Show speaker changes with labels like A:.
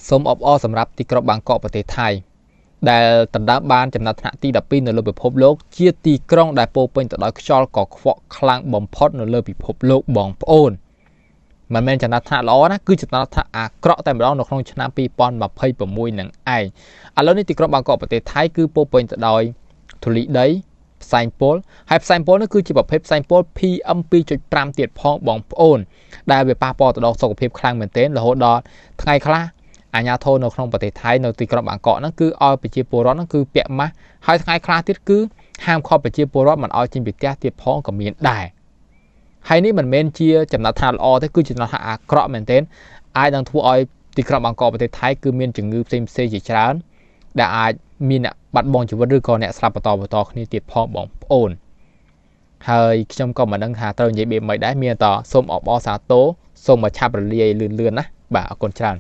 A: សូមអបអរសម្រាប់ទីក្រុងបាងកកប្រទេសថៃដែលដណ្ដើមបានចំណាត់ថ្នាក់ទី12នៅលើពិភពលោកជាទីក្រុងដែលពោពេញទៅដោយខ្យល់កខ្វក់ខ្លាំងបំផុតនៅលើពិភពលោកបងប្អូនមិនមែនចំណាត់ថ្នាក់ល្អណាគឺចំណាត់ថ្នាក់អាក្រក់តែម្ដងនៅក្នុងឆ្នាំ2026នឹងឯងឥឡូវនេះទីក្រុងបាងកកប្រទេសថៃគឺពោពេញទៅដោយធូលីដីផ្សែងពុលហើយផ្សែងពុលនេះគឺជាប្រភេទផ្សែងពុល PM 2.5 ទៀតផងបងប្អូនដែលវាប៉ះពាល់ទៅដល់សុខភាពខ្លាំងមែនទែនរហូតដល់ថ្ងៃខ្លះអាជ្ញាធរនៅក្នុងប្រទេសថៃនៅទីក្រុងបាងកកហ្នឹងគឺឲ្យប្រជាពលរដ្ឋហ្នឹងគឺពាក់ម៉ាស់ហើយថ្ងៃខ្លះទៀតគឺហាមឃាត់ប្រជាពលរដ្ឋមិនឲ្យចេញពីផ្ទះទៀតផងក៏មានដែរហើយនេះមិនមែនជាចំណាត់ថ្នាក់ល្អទេគឺចំណាត់ថ្នាក់អាក្រក់មែនទែនអាចនឹងធ្វើឲ្យទីក្រុងបាងកកប្រទេសថៃគឺមានជំងឺផ្សេងៗជាច្រើនដែលអាចមានអ្នកបាត់បង់ជីវិតឬក៏អ្នកស្លាប់បន្តគ្នាទៀតផងបងប្អូនហើយខ្ញុំក៏មិនដឹងថាត្រូវនិយាយបែបម៉េចដែរមានតែសូមអបអរសាទរសូមមកឆាប់រលាយលឿនៗណាបាទអរគុណច្រើន